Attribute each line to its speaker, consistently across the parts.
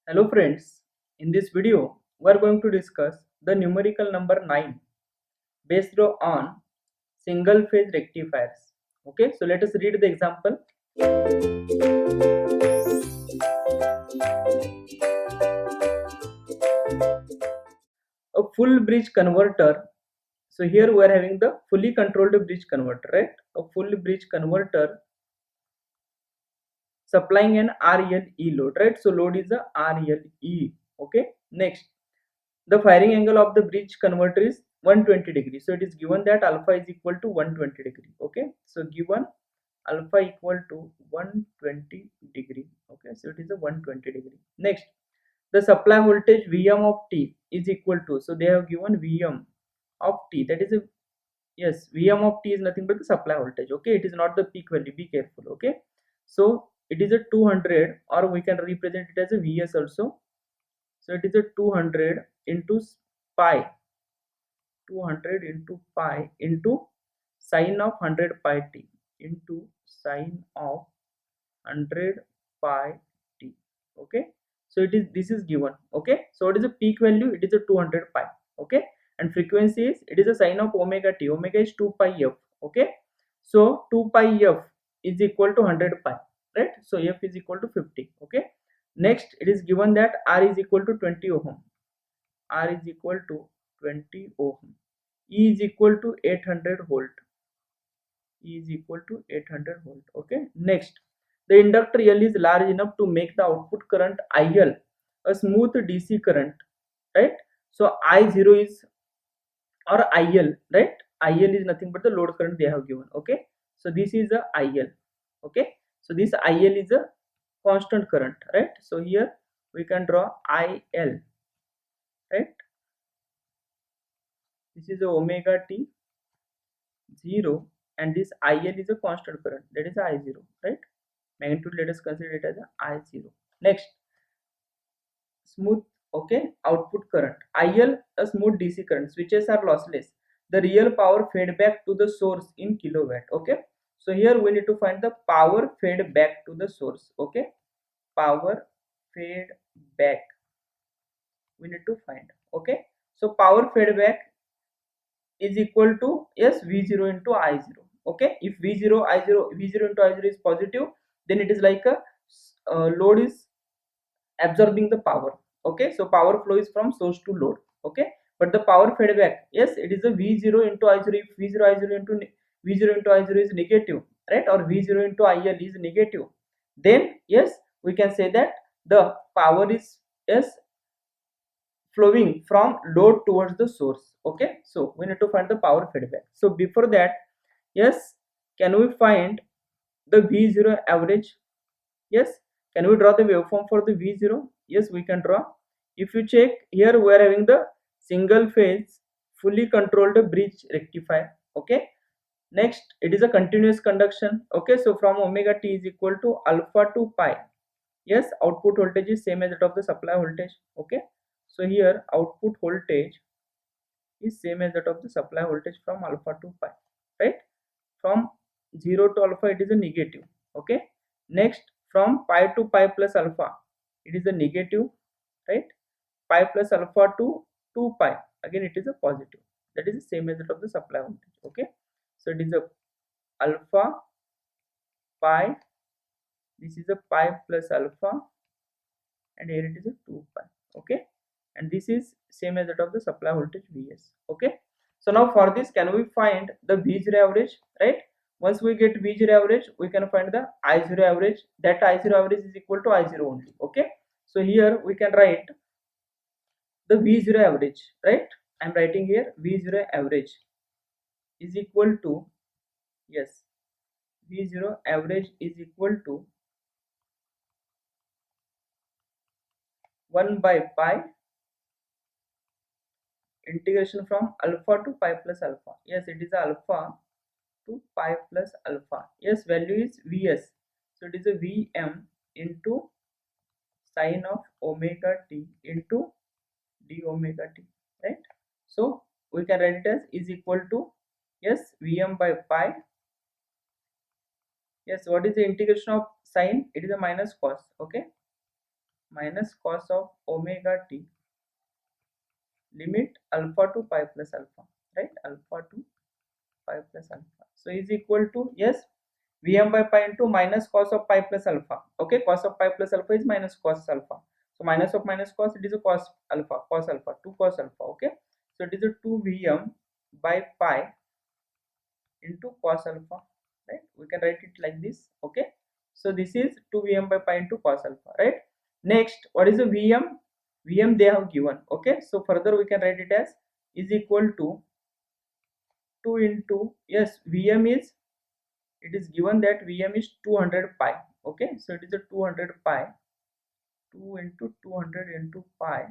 Speaker 1: Hello friends, in this video we are going to discuss the numerical number 9 based on single phase rectifiers. Okay, so let us read the example. A full bridge converter. So here we are having the fully controlled bridge converter, right? A full bridge converter supplying an RLE load, right? So load is a RLE. Okay, next the firing angle of the bridge converter is 120 degrees. So it is given that alpha is equal to 120 degree. Okay, so given alpha equal to 120 degree. Okay, so it is a 120 degree. Next, the supply voltage Vm of t is equal to, so they have given Vm of t, that is a, yes, Vm of t is nothing but the supply voltage. Okay, it is not the peak value, be careful. Okay, so it is a 200, or we can represent it as a Vs also. So it is a 200 into pi, 200 into pi into sine of 100 pi t into sine of 100 pi t. Okay, so it is, this is given. Okay, so what is the peak value? It is a 200 pi. Okay, and frequency is, it is a sine of omega t, omega is 2 pi f. Okay, so 2 pi f is equal to 100 pi, right? So f is equal to 50. Okay, next it is given that r is equal to 20 ohm, r is equal to 20 ohm, e is equal to 800 volt, e is equal to 800 volt. Okay, next the inductor L is large enough to make the output current IL a smooth DC current, right? So I0 is, or IL, right? IL is nothing but the load current they have given. Okay, so this is a IL. Okay, so this IL is a constant current, right? So here we can draw IL, right? This is a omega t 0, and this IL is a constant current, that is I0, right? Magnitude, let us consider it as a I0. Next, smooth, okay, output current IL, a smooth DC current. Switches are lossless. The real power fed back to the source in kilowatt. Okay, so here we need to find the power fed back to the source. Okay, power fed back we need to find. Okay, so power fed back is equal to, yes, V0 into I0. Okay, if V0 I0, V0 into I0 is positive, then it is like a load is absorbing the power. Okay, so power flow is from source to load. Okay, but the power fed back, yes, it is a V0 into I0. If V0 I0 into V0 into I0 is negative, right, or V0 into IL is negative, then yes, we can say that the power is, yes, flowing from load towards the source. Okay, so we need to find the power feedback. So before that, yes, can we find the V0 average? Yes, can we draw the waveform for the V0? Yes, we can draw. If you check here, we are having the single phase fully controlled bridge rectifier. Okay, next it is a continuous conduction. Okay, so from omega t is equal to alpha to pi, yes, output voltage is same as that of the supply voltage. Okay, so here output voltage is same as that of the supply voltage from alpha to pi, right? From 0 to alpha it is a negative. Okay, next from pi to pi plus alpha it is a negative, right? Pi plus alpha to 2 pi, again it is a positive, that is the same as that of the supply voltage. Okay, so it is a alpha pi, this is a pi plus alpha, and here it is a 2 pi. Okay, and this is same as that of the supply voltage Vs. Okay, so now for this, can we find the V0 average, right? Once we get V0 average, we can find the I0 average. That I0 average is equal to I0 only. Okay, so here we can write the V0 average, right? I'm writing here V0 average is equal to, yes, V0 average is equal to 1 by pi integration from alpha to pi plus alpha. Yes, it is alpha to pi plus alpha. Yes, value is Vs, so it is a Vm into sine of omega t into d omega t, right? So we can write it as is equal to, yes, Vm by pi. Yes, what is the integration of sine? It is a minus cos. Okay, minus cos of omega t limit alpha to pi plus alpha, right? Alpha to pi plus alpha. So is equal to, yes, Vm by pi into minus cos of pi plus alpha. Okay, cos of pi plus alpha is minus cos alpha. So minus of minus cos, it is a cos alpha, 2 cos alpha. Okay, so it is a 2 Vm by pi into cos alpha, right? We can write it like this. Okay, so this is 2 Vm by pi into cos alpha, right? Next, what is the Vm? Vm they have given. Okay, so further we can write it as is equal to 2 into, yes, Vm is, it is given that Vm is 200 pi. Okay, so it is a 200 pi, 2 into 200 into pi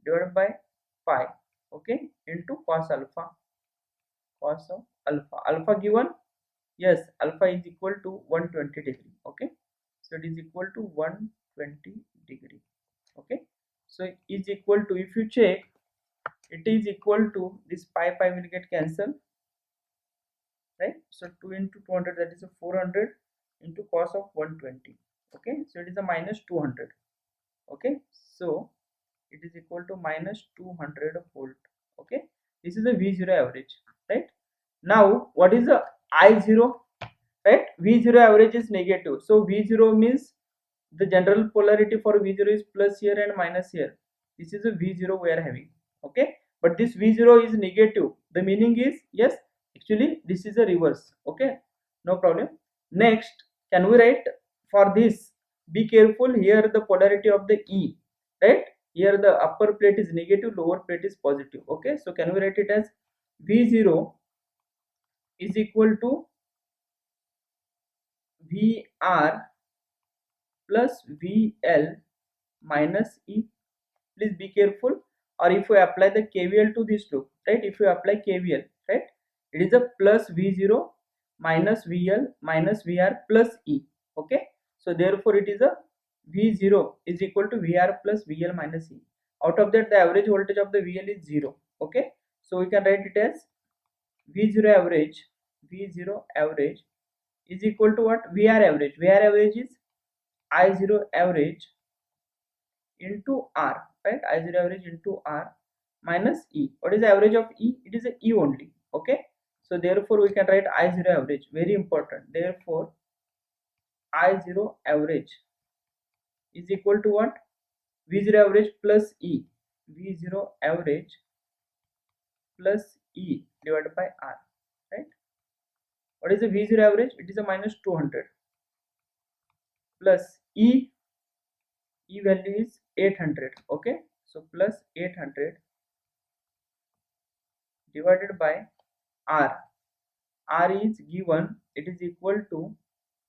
Speaker 1: divided by pi, okay, into cos alpha, cos of alpha. Alpha given, yes, alpha is equal to 120 degree. Okay, so it is equal to 120 degree. Okay, so is equal to, if you check, it is equal to, this pi will get cancelled, right? So 2 into 200, that is a 400 into cos of 120. Okay, so it is a minus 200. Okay, so it is equal to minus 200 volt. Okay, this is the V0 average, right? Now what is the I0, right? V0 average is negative, so V0 means the general polarity for V0 is plus here and minus here. This is a V0 we are having. Okay, but this V0 is negative, the meaning is, yes, actually this is a reverse. Okay, no problem. Next, can we write for this, be careful here, the polarity of the E, right? Here the upper plate is negative, lower plate is positive. Okay, so can we write it as V0 is equal to VR plus VL minus E. Please be careful, or if you apply the KVL to this loop, right? If you apply KVL, right, it is a plus V0 minus VL minus VR plus E. Okay, so therefore it is a V0 is equal to VR plus VL minus E. Out of that, the average voltage of the VL is 0. Okay, so we can write it as V0 average, V0 average is equal to what? VR average. VR average is I0 average into R, right? I0 average into R minus E. What is the average of E? It is a E only. Okay, so therefore we can write I0 average, very important. Therefore I0 average is equal to what? V0 average plus E. V0 average plus E divided by R, right? What is the V0 average? It is a minus 200 plus E value is 800. Okay, so plus 800 divided by R. R is given, it is equal to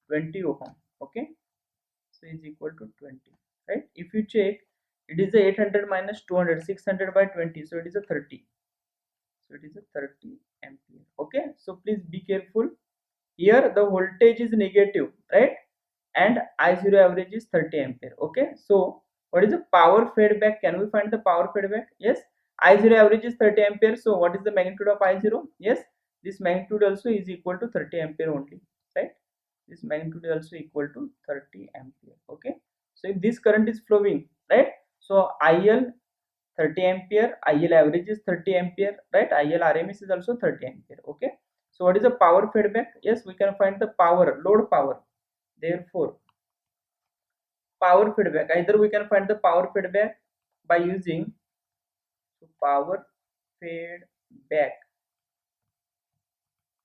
Speaker 1: 20 ohm. Okay, so is equal to 20, right? If you check, it is a 800 minus 200, 600 by 20, so it is a 30. So it is a 30 ampere. Okay, so please be careful. Here the voltage is negative, right? And I0 average is 30 ampere. Okay, so what is the power feedback? Can we find the power feedback? Yes, I0 average is 30 ampere. So what is the magnitude of I0? Yes, this magnitude also is equal to 30 ampere only, right? This magnitude is also equal to 30 ampere. Okay, so if this current is flowing, right, so IL 30 ampere, IL average is 30 ampere, right? IL RMS is also 30 ampere. Okay, so what is the power feedback? Yes, we can find the power, load power. Therefore power feedback, either we can find the power feedback by using power feedback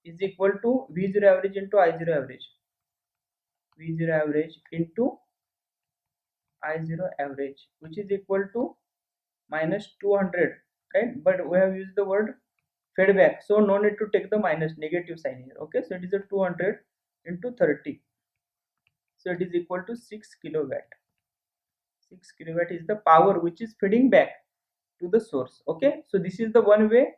Speaker 1: is equal to V0 average into I0 average, V0 average into I0 average, which is equal to minus 200, right? But we have used the word feedback, so no need to take the minus, negative sign here. Okay, so it is a 200 into 30, so it is equal to 6 kilowatt. 6 kilowatt is the power which is feeding back to the source. Okay, so this is the one way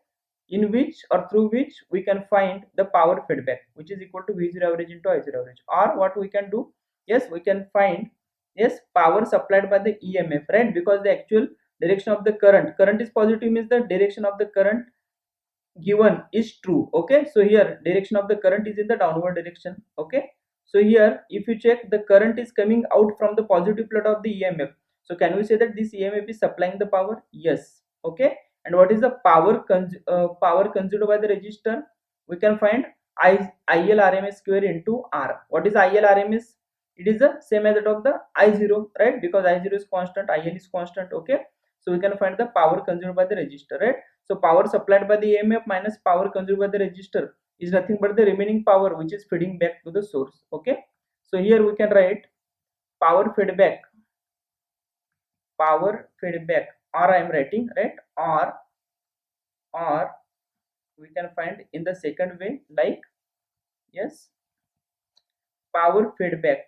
Speaker 1: in which or through which we can find the power feedback, which is equal to V0 average into I0 average. Or what we can do, yes, we can find, yes, power supplied by the EMF, right? Because the actual direction of the current is positive, means the direction of the current given is true. Okay, so here direction of the current is in the downward direction. Okay, So here if you check, the current is coming out from the positive plot of the EMF. So can we say that this EMF is supplying the power? Yes. Okay. And what is the power power consumed by the resistor? We can find IL RMS square into R. What is IL RMS? It is the same as that of the I0, right? Because I0 is constant, IL is constant. Okay. So we can find the power consumed by the resistor, right? So power supplied by the EMF minus power consumed by the resistor is nothing but the remaining power which is feeding back to the source. Okay. So here we can write power feedback, or I am writing, right, or we can find in the second way like, yes, power feedback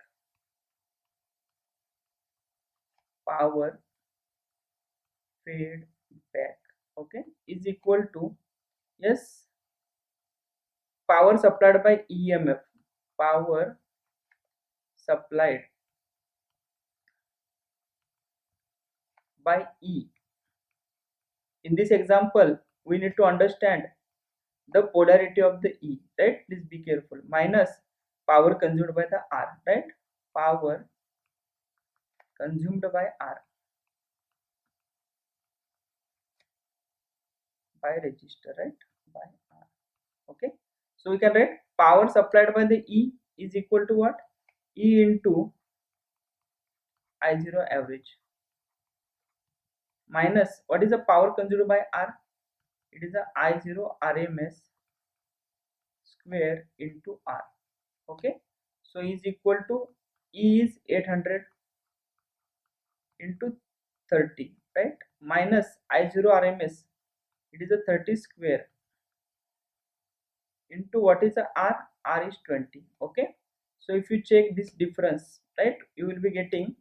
Speaker 1: okay, is equal to, yes, power supplied by EMF, power supplied by E. In this example we need to understand the polarity of the E, right? Please be careful. Minus power consumed by the R, right? Power consumed by R by resistor, right? By R. Okay. So we can write power supplied by the E is equal to what? E into I0 average minus what is the power consumed by R? It is the I0 RMS square into R. Okay. So is equal to, E is 800 into 30, right, minus I0 RMS, it is a 30 square into what is the R is 20. Okay. So if you check this difference, right, you will be getting,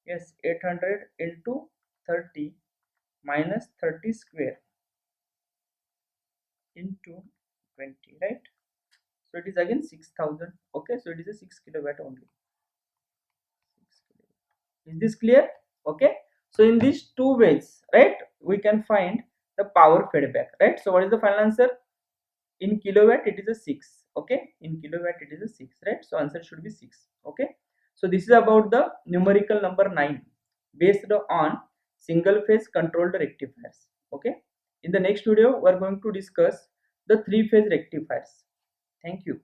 Speaker 1: yes, 800 into 30 minus 30 square into 20, right? So it is again 6000. Okay. So it is a 6 kilowatt only. 6 kilowatt. Is this clear? Okay. So in these two ways, right, we can find the power feedback, right? So what is the final answer? In kilowatt it is a 6. Okay. In kilowatt it is a 6, right? So answer should be 6. Okay. So this is about the numerical number 9 based on single phase controlled rectifiers. Okay. In the next video we are going to discuss the 3-phase rectifiers. Thank you.